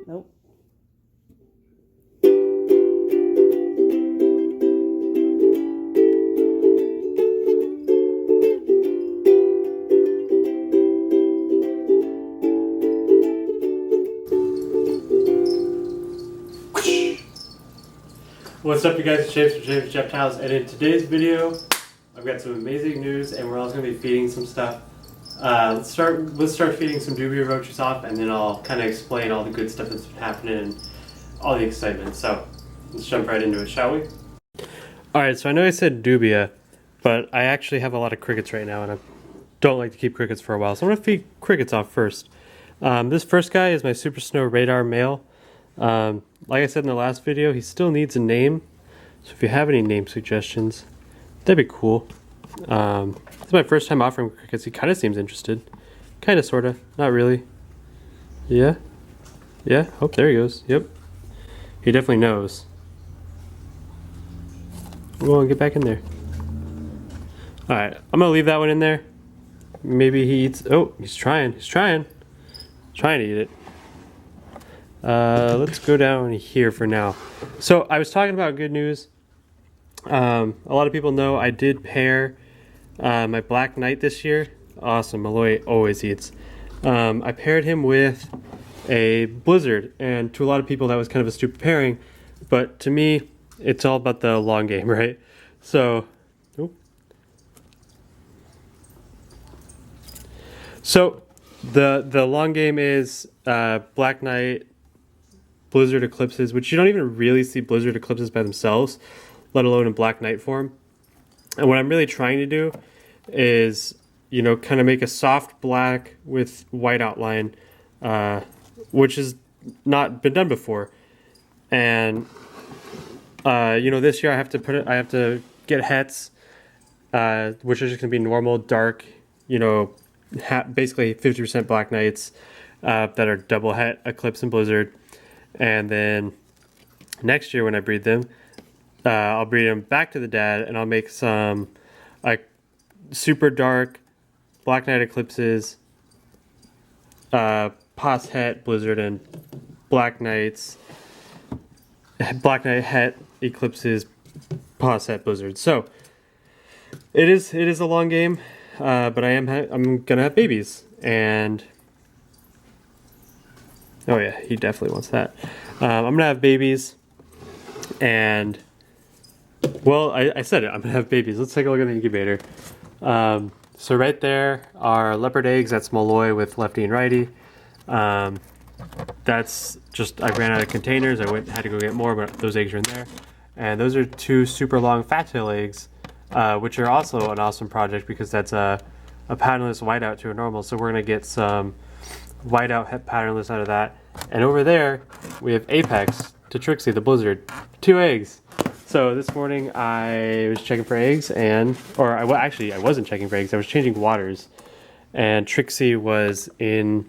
Nope. What's up, you guys? It's James from James Reptiles, and in today's video, I've got some amazing news, and we're also going to be feeding some stuff. Let's start feeding some dubia roaches off, and then I'll kind of explain all the good stuff that's been happening and all the excitement. So let's jump right into it, shall we? All right. So I know I said dubia, but I actually have a lot of crickets right now, and I don't like to keep crickets for a while, so I'm going to feed crickets off first. This first guy is my Super Snow Radar male. Like I said in the last video, he still needs a name, so if you have any name suggestions, that'd be cool. It's my first time offering crickets. He kind of seems interested. Kind of, sort of. Not really. Yeah? Yeah? Oh, there he goes. Yep. He definitely knows. Go on, get back in there. Alright, I'm gonna leave that one in there. Maybe he eats... Oh, he's trying. He's trying. Trying to eat it. Let's go down here for now. So I was talking about good news. A lot of people know I did pair my Black Knight this year. Awesome, Malloy always eats. I paired him with a Blizzard, and to a lot of people that was kind of a stupid pairing, but to me, it's all about the long game, right? So, the long game is Black Knight, Blizzard Eclipses, which you don't even really see Blizzard Eclipses by themselves, let alone in Black Knight form. And what I'm really trying to do is, you know, kind of make a soft black with white outline, which has not been done before. And you know, this year I have to get hets, which are just gonna be normal dark, you know, basically 50% Black Knights that are double het Eclipse and Blizzard. And then next year when I breed them, I'll breed them back to the dad, and I'll make some like super dark Black Knight Eclipses, Pos Het Blizzard, and Black Knight Het Eclipses, Pos Het Blizzard. So it is a long game, but I'm gonna have babies, and oh yeah, he definitely wants that. I'm gonna have babies, and well, I said it. I'm gonna have babies. Let's take a look at the incubator. So right there are leopard eggs. That's Malloy with lefty and righty. That's just, I ran out of containers. Had to go get more, but those eggs are in there. And those are two super long fat tail eggs, which are also an awesome project because that's a patternless whiteout to a normal. So we're gonna get some whiteout patternless out of that. And over there we have Apex to Trixie the Blizzard, 2 eggs. So this morning I was checking for eggs, actually I wasn't checking for eggs, I was changing waters, and Trixie was in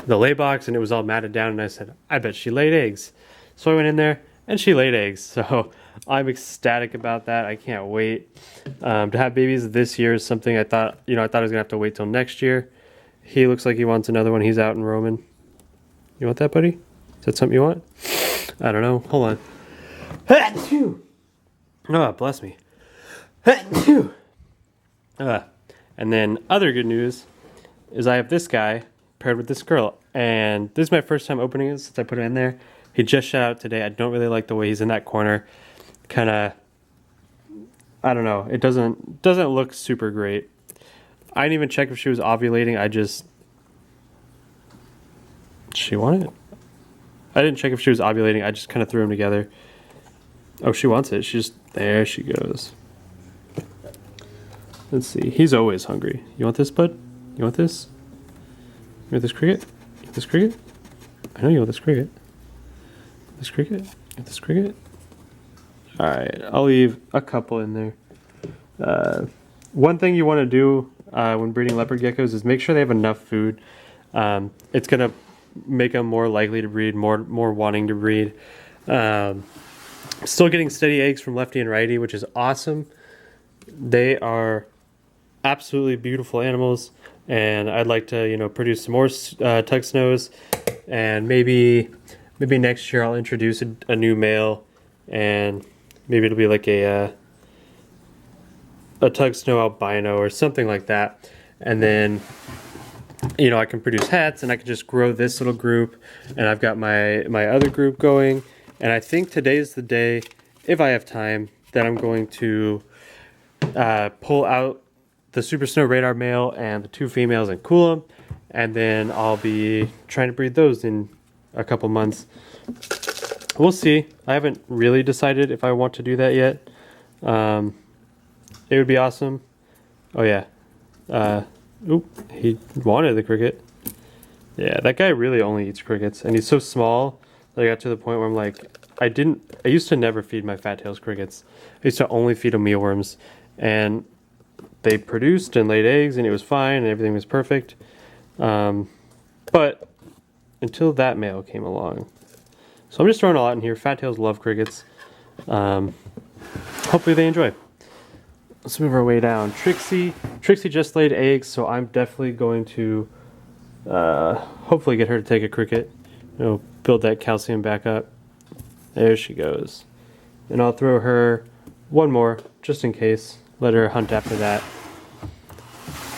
the lay box and it was all matted down, and I said, I bet she laid eggs. So I went in there and she laid eggs. So I'm ecstatic about that. I can't wait. To have babies this year is something I thought I was gonna have to wait till next year. He looks like he wants another one. He's out and roaming. You want that, buddy? Is that something you want? I don't know. Hold on. Oh, bless me. And then other good news is I have this guy paired with this girl. And this is my first time opening it since I put it in there. He just shot out today. I don't really like the way he's in that corner. Kind of, I don't know. It doesn't look super great. I didn't even check if she was ovulating. She wanted it. I didn't check if she was ovulating. I just kind of threw them together. Oh, she wants it. There she goes. Let's see. He's always hungry. You want this, bud? You want this? You want this cricket? You want this cricket? I know you want this cricket. This cricket? You want this cricket? Alright, I'll leave a couple in there. One thing you want to do when breeding leopard geckos is make sure they have enough food. It's going to make them more likely to breed, more wanting to breed. Still getting steady eggs from lefty and righty, which is awesome. They are absolutely beautiful animals, and I'd like to, produce some more tug snows, and maybe maybe next year I'll introduce a new male, and maybe it'll be like a tug snow albino or something like that. And then, you know, I can produce hats, and I can just grow this little group, and I've got my other group going. And I think today's the day, if I have time, that I'm going to pull out the Super Snow Radar male and the 2 females and cool them, and then I'll be trying to breed those in a couple months. We'll see. I haven't really decided if I want to do that yet. It would be awesome. Oh yeah. Oop, he wanted the cricket. Yeah, that guy really only eats crickets, and he's so small that I got to the point where I'm like, I used to never feed my fat tails crickets. I used to only feed them mealworms, and they produced and laid eggs, and it was fine, and everything was perfect. But until that male came along. So I'm just throwing a lot in here. Fat tails love crickets. Hopefully they enjoy. Let's move our way down. Trixie just laid eggs, so I'm definitely going to hopefully get her to take a cricket. You know, build that calcium back up. There she goes. And I'll throw her one more, just in case. Let her hunt after that.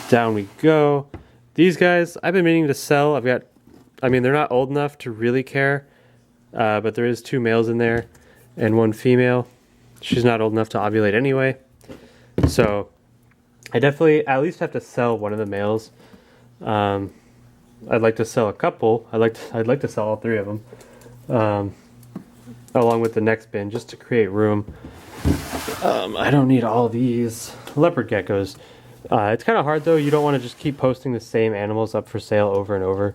Down we go. These guys, I've been meaning to sell. They're not old enough to really care, but there is 2 males in there and 1 female. She's not old enough to ovulate anyway. So I definitely at least have to sell one of the males. I'd like to sell a couple. I'd like to sell all 3 of them, along with the next bin, just to create room. I don't need all these leopard geckos. It's kind of hard though. You don't want to just keep posting the same animals up for sale over and over.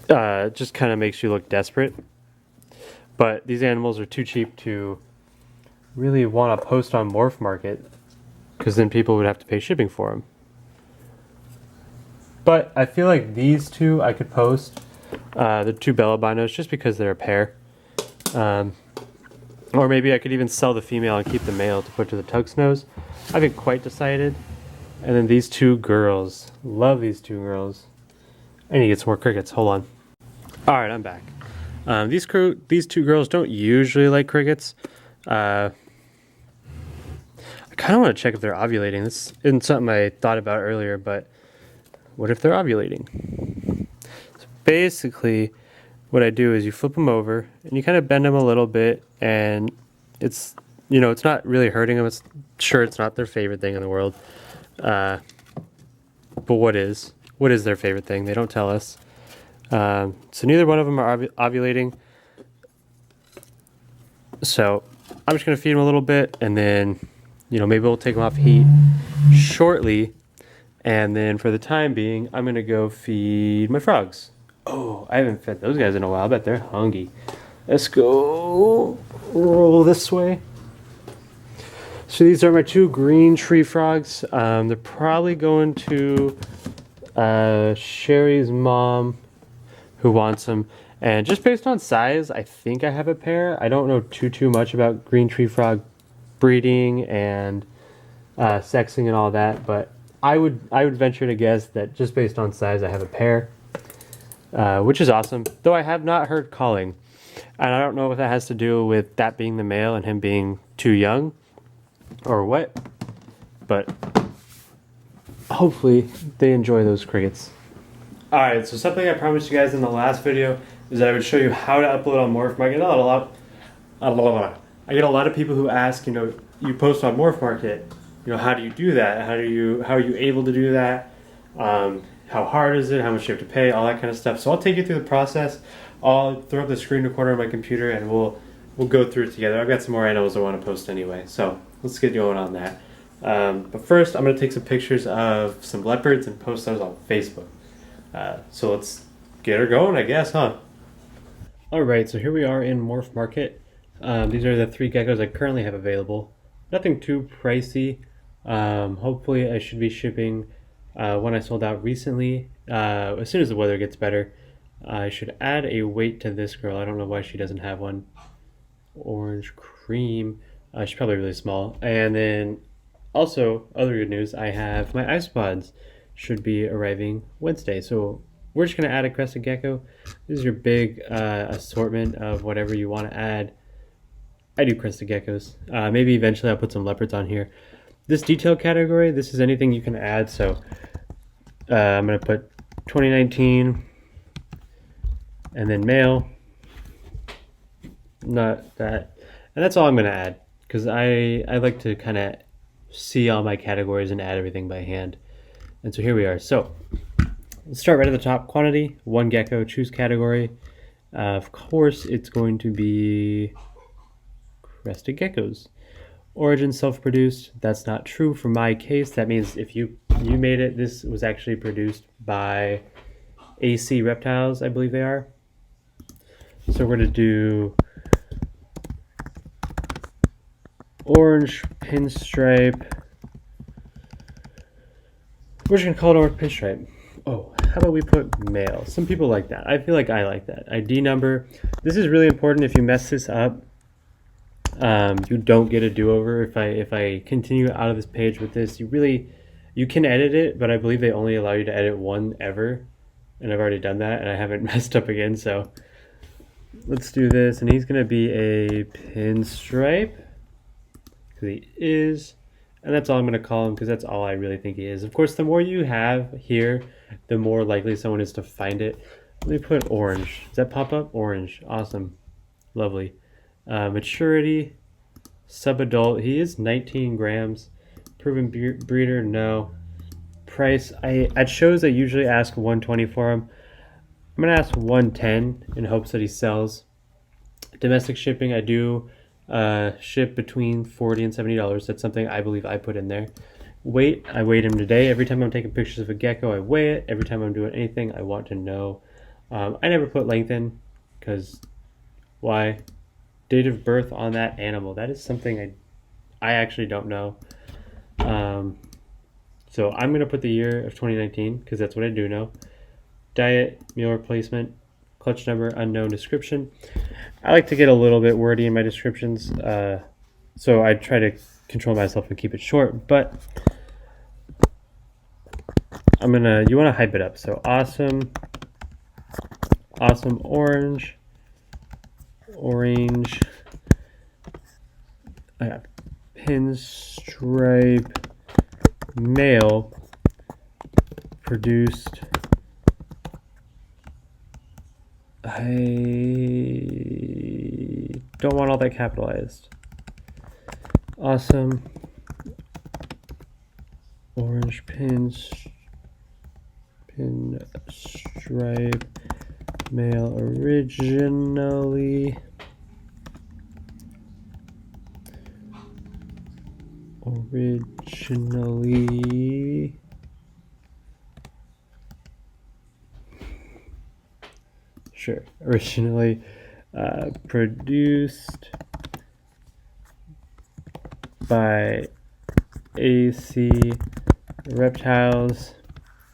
It just kind of makes you look desperate. But these animals are too cheap to really want to post on MorphMarket, because then people would have to pay shipping for them. But I feel like these 2 I could post, the 2 bell albinos, just because they're a pair. Or maybe I could even sell the female and keep the male to put to the tug snows. I haven't quite decided. And then these 2 girls. Love these 2 girls. I need to get some more crickets. Hold on. Alright, I'm back. These 2 girls don't usually like crickets. I kind of want to check if they're ovulating. This isn't something I thought about earlier, but what if they're ovulating? So basically, what I do is you flip them over and you kind of bend them a little bit, and it's not really hurting them. It's not their favorite thing in the world. But what is their favorite thing? They don't tell us. So neither one of them are ovulating. So I'm just going to feed them a little bit, and then, maybe we'll take them off heat shortly. And then for the time being, I'm going to go feed my frogs. Oh, I haven't fed those guys in a while. I bet they're hungry. Let's go roll this way. So these are my 2 green tree frogs. They're probably going to Sherry's mom, who wants them. And just based on size, I think I have a pair. I don't know too much about green tree frog breeding and sexing and all that, but I would venture to guess that just based on size, I have a pair, which is awesome. Though I have not heard calling, and I don't know if that has to do with that being the male and him being too young, or what. But hopefully they enjoy those crickets. Alright, so something I promised you guys in the last video is that I would show you how to upload on MorphMarket. I get a lot of people who ask, you post on MorphMarket, how do you do that? How are you able to do that? How hard is it? How much do you have to pay? All that kind of stuff. So I'll take you through the process. I'll throw up the screen recorder on my computer, and we'll go through it together. I've got some more animals I want to post anyway, so let's get going on that. But first, I'm going to take some pictures of some leopards and post those on Facebook. So let's get her going, I guess, huh? Alright, so here we are in MorphMarket. These are the 3 geckos I currently have available. Nothing too pricey. Hopefully I should be shipping one I sold out recently. As soon as the weather gets better, I should add a weight to this girl. I don't know why she doesn't have one. Orange cream. She's probably really small. And then also, other good news, I have my isopods should be arriving Wednesday. So we're just going to add a crested gecko. This is your big assortment of whatever you want to add. I do crested geckos. Maybe eventually I'll put some leopards on here. This detail category, this is anything you can add. So I'm going to put 2019 and then male. Not that. And that's all I'm going to add because I like to kind of see all my categories and add everything by hand. And so here we are. So let's start right at the top. Quantity, 1 gecko, choose category. Of course, it's going to be crested geckos. Origin self-produced. That's not true for my case. That means if you made it, this was actually produced by AC Reptiles, I believe they are. So we're going to do orange pinstripe. We're just going to call it orange pinstripe. Oh, how about we put male? Some people like that. I feel like I like that. ID number. This is really important. If you mess this up, you don't get a do-over. If I continue out of this page with this, you can edit it, but I believe they only allow you to edit one ever, and I've already done that, and I haven't messed up again. So let's do this, and he's gonna be a pinstripe because he is, and that's all I'm gonna call him because that's all I really think he is. Of course, the more you have here, the more likely someone is to find it. Let me put orange. Does that pop up? Orange. Awesome. Lovely. Maturity, sub-adult. He is 19 grams. Proven breeder, no. Price, at shows I usually ask 120 for him. I'm gonna ask 110 in hopes that he sells. Domestic shipping, I do ship between $40 and $70. That's something I believe I put in there. Weight, I weighed him today. Every time I'm taking pictures of a gecko, I weigh it. Every time I'm doing anything, I want to know. I never put length in because why? Date of birth on that animal. That is something I actually don't know. So I'm going to put the year of 2019 because that's what I do know. Diet, meal replacement, clutch number, unknown, description. I like to get a little bit wordy in my descriptions, so I try to control myself and keep it short, but you want to hype it up. So awesome orange, pinstripe, male, produced. I don't want all that capitalized. Awesome orange pinstripe, male, originally produced by AC Reptiles,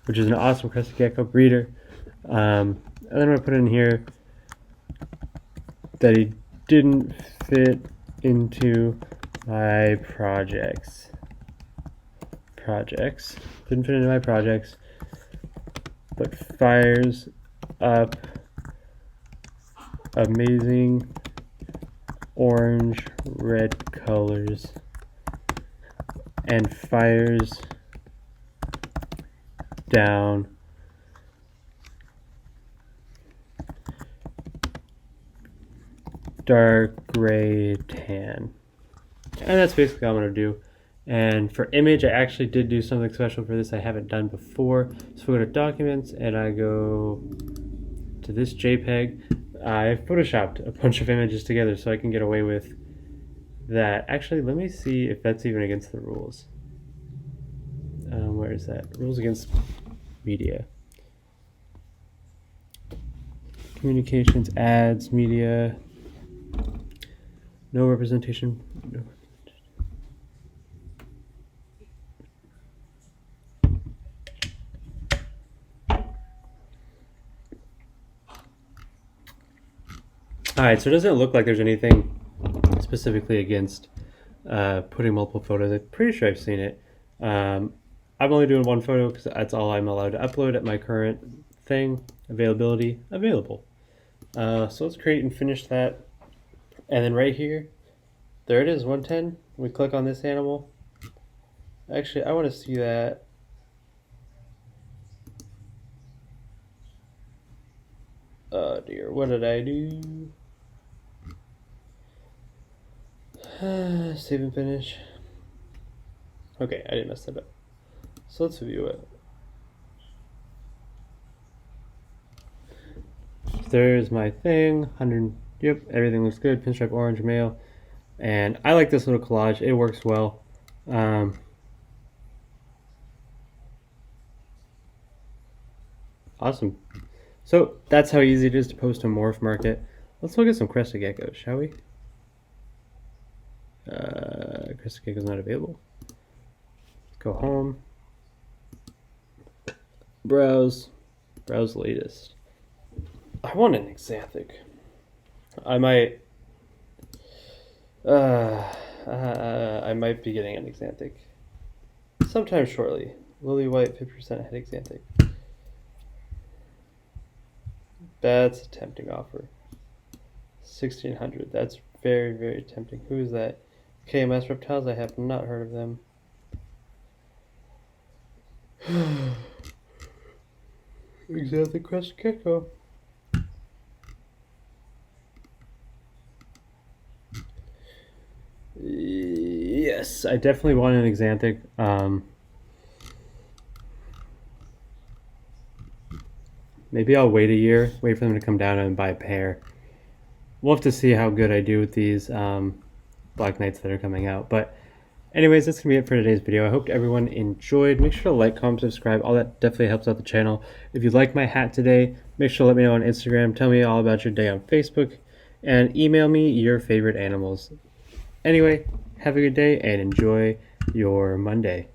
which is an awesome crested gecko breeder. And then I'm going to put in here that he didn't fit into my projects. Didn't fit into my projects, but fires up amazing orange red colors and fires down dark gray tan. And that's basically all I'm going to do. And for image, I actually did do something special for this I haven't done before. So we go to documents and I go to this JPEG. I photoshopped a bunch of images together so I can get away with that. Actually, let me see if that's even against the rules. Where is that? Rules against media. Communications, ads, media. No representation. No. Alright, so it doesn't look like there's anything specifically against putting multiple photos. I'm pretty sure I've seen it. I'm only doing one photo because that's all I'm allowed to upload at my current thing, availability, available. So let's create and finish that. And then right here, there it is, 110. We click on this animal. Actually, I want to see that. Oh dear, what did I do? Save and finish. Okay, I didn't mess that up. So let's view it. There's my thing, 100, yep, everything looks good, pinstripe orange male. And I like this little collage, it works well. Awesome. So that's how easy it is to post to MorphMarket. Let's look at some crested geckos, shall we? Crested gecko's not available. Let's go home. Browse latest. I want an xanthic. I might be getting an xanthic sometime shortly. Lily white, 50% head xanthic. That's a tempting offer. 1,600. That's very, very tempting. Who is that? KMS Reptiles. I have not heard of them. Xanthic crested gecko. Yes, I definitely want an xanthic. Maybe I'll wait a year, wait for them to come down and buy a pair. We'll have to see how good I do with these Black Knights that are coming out. But anyways, that's going to be it for today's video. I hope everyone enjoyed. Make sure to like, comment, subscribe. All that definitely helps out the channel. If you like my hat today, make sure to let me know on Instagram. Tell me all about your day on Facebook. And email me your favorite animals. Anyway, have a good day and enjoy your Monday.